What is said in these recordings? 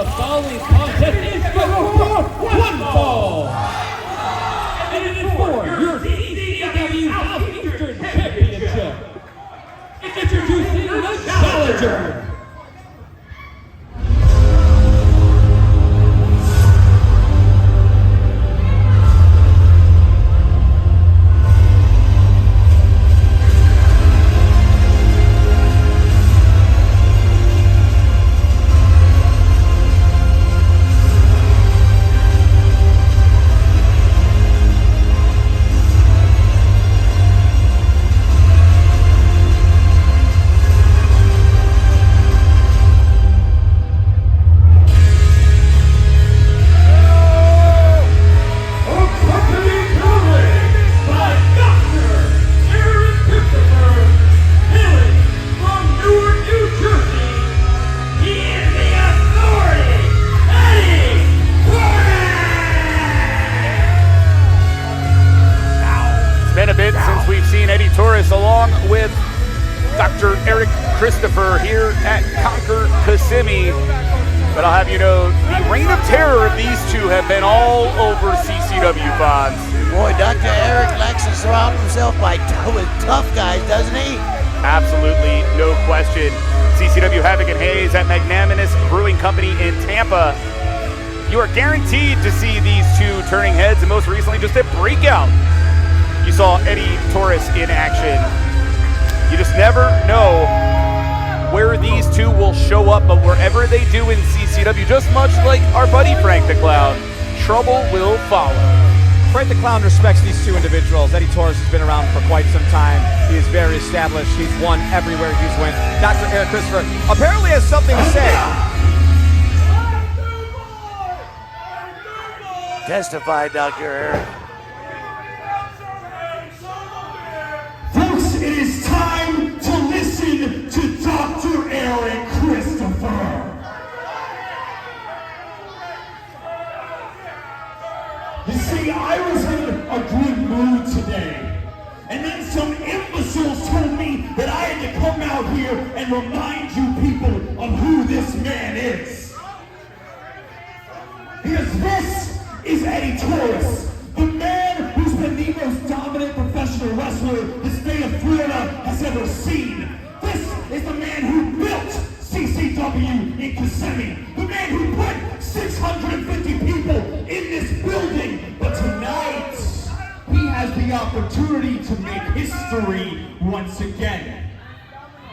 The following contest is for one fall. And it is for your CCW Southeastern Championship. Introducing the challenger. Taurus along with Dr. Eric Christopher here at Kissimmee. But I'll have you know, the reign of terror of these two have been all over CCW bonds. Boy, Dr. Eric likes to surround himself with tough guys, doesn't he? Absolutely, no question. CCW Havoc and Hayes at Magnanimous Brewing Company in Tampa. You are guaranteed to see these two turning heads, and most recently just a breakout. You saw Eddie Taurus in action. You just never know where these two will show up, but wherever they do in CCW, just much like our buddy Frank the Clown, trouble will follow. Frank the Clown respects these two individuals. Eddie Taurus has been around for quite some time. He is very established. He's won everywhere he's went. Dr. Eric Christopher apparently has something to say. Testify, Dr. Eric. Folks, it is time to listen to Dr. Eric Christopher. You see, I was in a good mood today, and then some imbeciles told me that I had to come out here and remind you people of who this man is. Because this is Eddie Taurus, the man who's been the most dominant professional wrestler the state of Florida has ever seen. This is the man who built CCW in Kissimmee, the man who put 650 people in this building. But tonight, he has the opportunity to make history once again.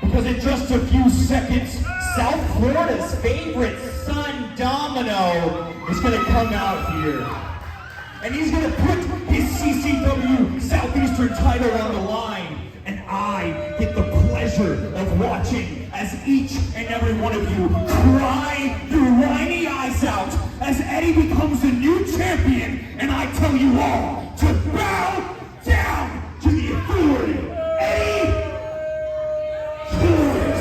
Because in just a few seconds, South Florida's favorite son, Domino, is going to come out here. And he's going to put his CCW Southeastern title on the line. And I get the pleasure of watching as each and every one of you cry your whiny eyes out as Eddie becomes the new champion. And I tell you all to bow down to the authority. Eddie Taurus.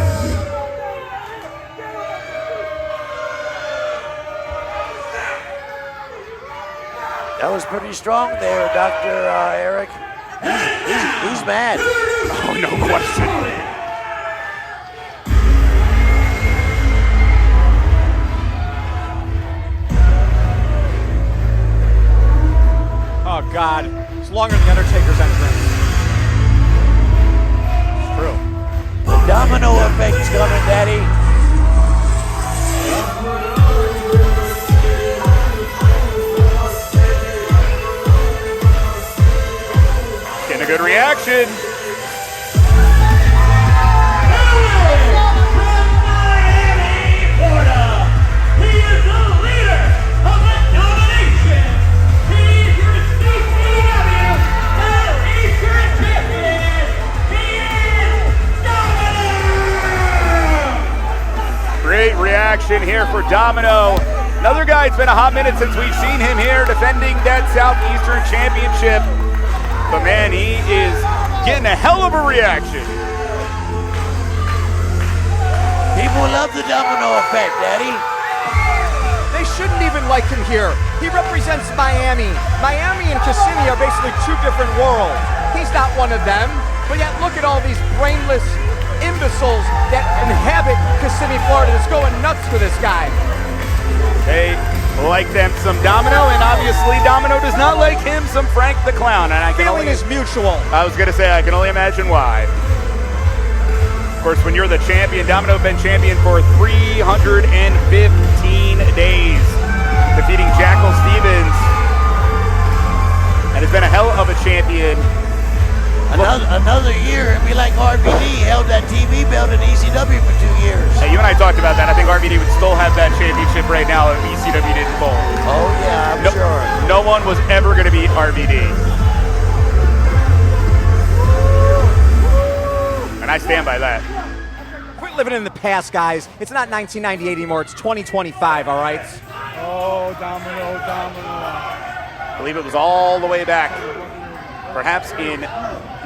That was pretty strong there, Dr. Eric. He's mad. Oh, no question. Oh, God. It's longer than the Undertaker's entrance. It's true. The domino effect's coming, Daddy. Getting a good reaction. Great reaction here for Domino. Another guy, it's been a hot minute since we've seen him here defending that Southeastern Championship. But man, he is getting a hell of a reaction. People love the domino effect, Daddy. They shouldn't even like him here. He represents Miami. Miami and Kissimmee are basically two different worlds. He's not one of them, but yet look at all these brainless imbeciles that inhabit Kissimmee, Florida. That's going nuts for this guy. like them some Domino, and obviously Domino does not like him some Frank the Clown. And I can Feeling only, is mutual. I was gonna say, I can only imagine why. Of course, when you're the champion, Domino has been champion for 315 days, defeating Jackal Stevens, and has been a hell of a champion. Another year, it'd be like RVD held that TV belt in ECW for 2 years. Hey, you and I talked about that. I think RVD would still have that championship right now if ECW didn't fold. Oh yeah, I'm sure. No one was ever going to beat RVD. And I stand by that. Quit living in the past, guys. It's not 1998 anymore. It's 2025, all right? Oh, Domino. I believe it was all the way back, perhaps in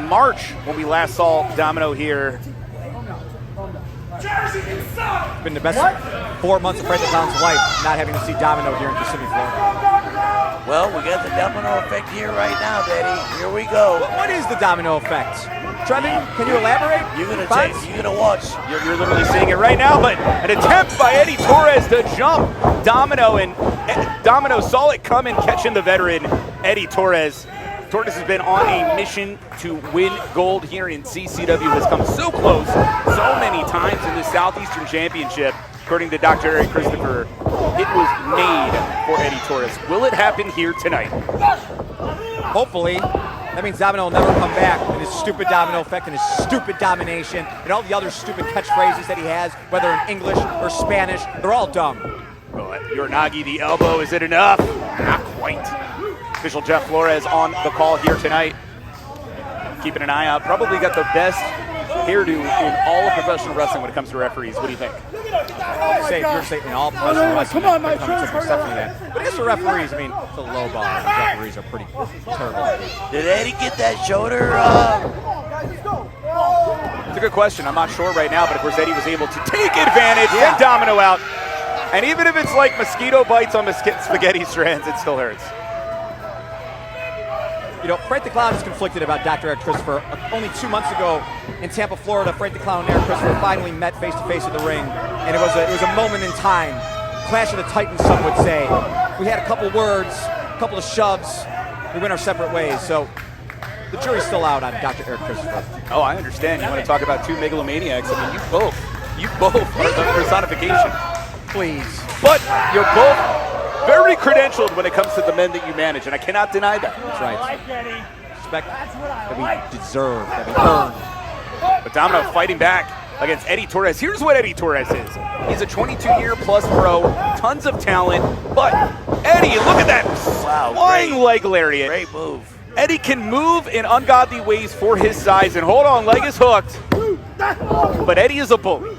March, when we last saw Domino here. It's been the best 4 months of Frank the Clown's life, not having to see Domino here in Kissimmee, Florida. Well, we got the domino effect here right now, Daddy. Here we go. What is the domino effect? Trevin, can you elaborate? You're gonna Fonz? you're gonna watch. You're literally seeing it right now, but an attempt by Eddie Torres to jump Domino, and Domino saw it coming, catching the veteran Eddie Torres. Torres has been on a mission to win gold here in CCW, has come so close so many times in the Southeastern Championship. According to Dr. Eric Christopher, it was made for Eddie Torres. Will it happen here tonight? Hopefully. That means Domino will never come back, and his stupid domino effect and his stupid domination and all the other stupid catchphrases that he has, whether in English or Spanish, they're all dumb. Well, Uranagi, the elbow, is it enough? Not quite. Official Jeff Flores on the call here tonight. Keeping an eye out. Probably got the best hairdo in all of professional wrestling when it comes to referees. What do you think? Say if you're saying all professional wrestling, come on, my it's definitely friend. that. But as for referees, I mean, it's a low bar. The referees are pretty terrible. Did Eddie get that shoulder? It's a good question. I'm not sure right now, but of course Eddie was able to take advantage, send Domino out. And even if it's like mosquito bites on spaghetti strands, it still hurts. You know, Frank the Clown is conflicted about Dr. Eric Christopher. Only 2 months ago in Tampa, Florida, Frank the Clown and Eric Christopher finally met face-to-face in the ring, and it was a moment in time. Clash of the Titans, some would say. We had a couple words, a couple of shoves. We went our separate ways, so the jury's still out on Dr. Eric Christopher. Oh, I understand. You want to talk about two megalomaniacs. I mean, you both are the personification. Please. But you're both very credentialed when it comes to the men that you manage, and I cannot deny that. That's right. Respect that we deserve, that we earn. But Domino fighting back against Eddie Torres. Here's what Eddie Torres is. He's a 22-year-plus pro, tons of talent, but Eddie, look at that flying leg lariat. Great move. Eddie can move in ungodly ways for his size, and hold on, leg is hooked. But Eddie is a bully.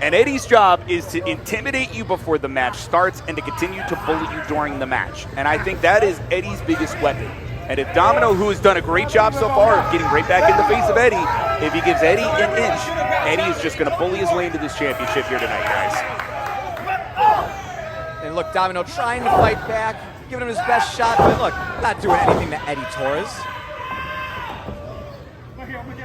And Eddie's job is to intimidate you before the match starts and to continue to bully you during the match. And I think that is Eddie's biggest weapon. And if Domino, who has done a great job so far of getting right back in the face of Eddie, if he gives Eddie an inch, Eddie is just going to bully his way into this championship here tonight, guys. And look, Domino trying to fight back, giving him his best shot, but look, not doing anything to Eddie Torres.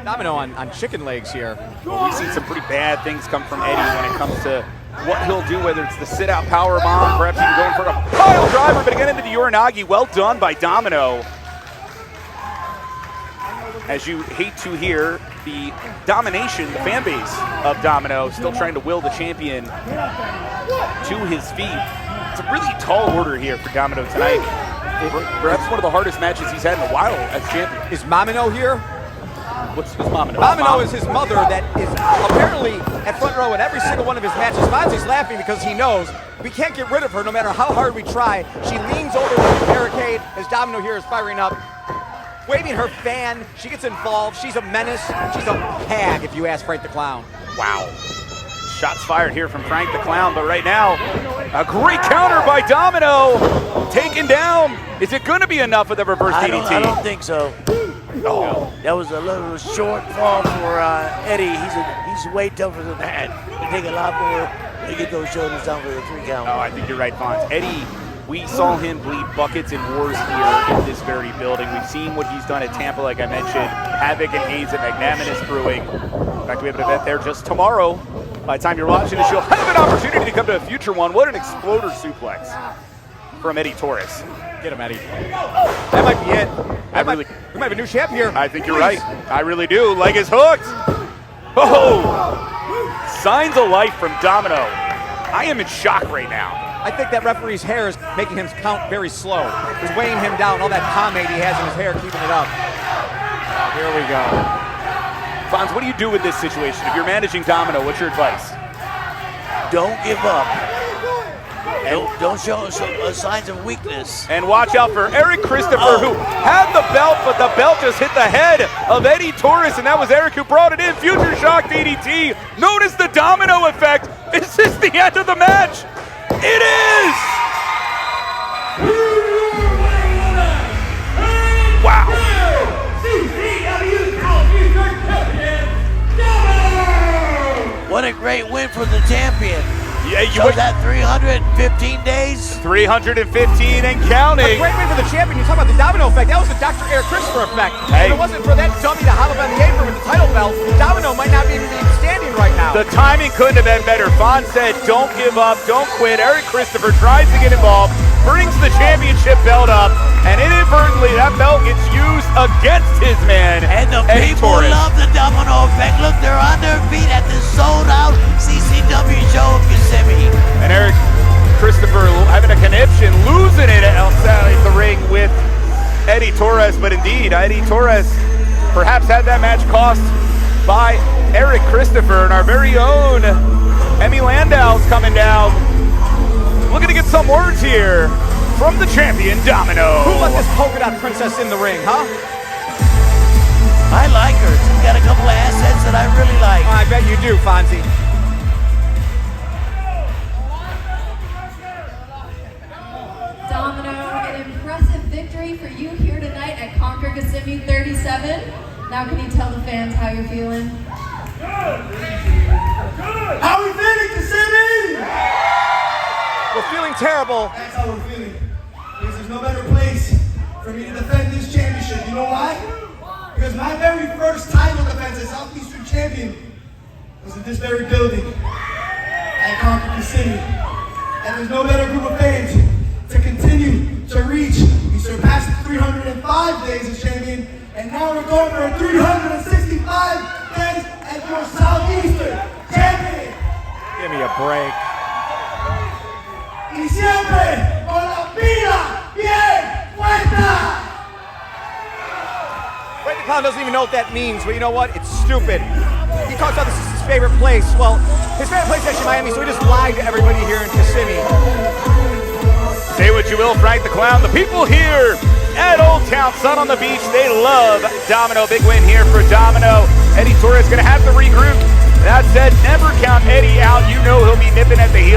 Domino on chicken legs here. Well, we've seen some pretty bad things come from Eddie when it comes to what he'll do, whether it's the sit-out power bomb, perhaps even going for a pile driver, but again into the Uranagi. Well done by Domino. As you hate to hear, the domination, the fan base of Domino still trying to will the champion to his feet. It's a really tall order here for Domino tonight. Perhaps one of the hardest matches he's had in a while as champion. Is Domino here? What's Domino? Domino is his mother that is apparently at front row in every single one of his matches. Fonzie's laughing because he knows we can't get rid of her no matter how hard we try. She leans over the barricade as Domino here is firing up, waving her fan. She gets involved. She's a menace. She's a hag, if you ask Frank the Clown. Wow. Shots fired here from Frank the Clown, but right now, a great counter by Domino. Taken down. Is it going to be enough with the reverse DDT? I don't think so. Oh, that was a little short fall for Eddie. He's way tougher than that. It take a lot more to get those shoulders down for the 3 count. Oh, I think you're right, Fonz. Eddie, we saw him bleed buckets and wars here in this very building. We've seen what he's done at Tampa, like I mentioned. Havoc and Hayes at Magnanimous Brewing. In fact, we have an event there just tomorrow. By the time you're watching this, you'll have an opportunity to come to a future one. What an exploder suplex. from Eddie Taurus. Get him, Eddie. That might be it. We might have a new champ here. I think you're right. I really do. Leg is hooked. Oh! Signs of life from Domino. I am in shock right now. I think that referee's hair is making him count very slow. It's weighing him down. All that pomade he has in his hair keeping it up. Here we go. Fonz, what do you do with this situation? If you're managing Domino, what's your advice? Don't give up. Don't show signs of weakness. And watch out for Eric Christopher, who had the belt, but the belt just hit the head of Eddie Taurus, and that was Eric who brought it in. Future Shock DDT, known as the Domino effect. Is this the end of the match? It is! Wow. CCW Southeastern champion, Domino! What a great win for the champion. Yeah, So that 315 days? 315 and counting. A great win for the champion. You talk about the Domino effect. That was the Dr. Eric Christopher effect. Hey. If it wasn't for that dummy to hop up on the apron with the title belt, Domino might not even be standing right now. The timing couldn't have been better. Fonz said, don't give up, don't quit. Eric Christopher tries to get involved, brings the championship belt up, and inadvertently that belt gets used against his man, And the Eddie people Taurus. love the Domino effect. Look, they're on their feet at this sold-out CCW show in Kissimmee. And Eric Christopher having a conniption, losing it outside the ring with Eddie Taurus. But indeed, Eddie Taurus perhaps had that match cost by Eric Christopher. And our very own Emmy Landau's coming down. Looking to get some words here from the champion, Domino. Who let this polka dot princess in the ring, huh? I like her. She's got a couple of assets that I really like. I bet you do, Fonzie. Domino, an impressive victory for you here tonight at Conquer Kissimmee 37. Now can you tell the fans how you're feeling? How we feeling, Kissimmee? We're feeling terrible. That's how we're feeling. Because there's no better place for me to defend this championship. You know why? Because my very first title defense as Southeastern champion was in this very building at Conquer Kissimmee. And there's no better group of fans to continue to reach. We surpassed 305 days as champion, and now we're going for 365 days as your Southeastern champion. Give me a break. Y siempre con la vida bien puesta. Frank the Clown doesn't even know what that means, but you know what? It's stupid. He talks about this is his favorite place. Well, his favorite place is actually Miami, so he just lied to everybody here in Kissimmee. Say what you will, Frank the Clown. The people here at Old Town Sun on the Beach, they love Domino. Big win here for Domino. Eddie Taurus going to have to regroup. That said, never count Eddie out. You know he'll be nipping at the heels.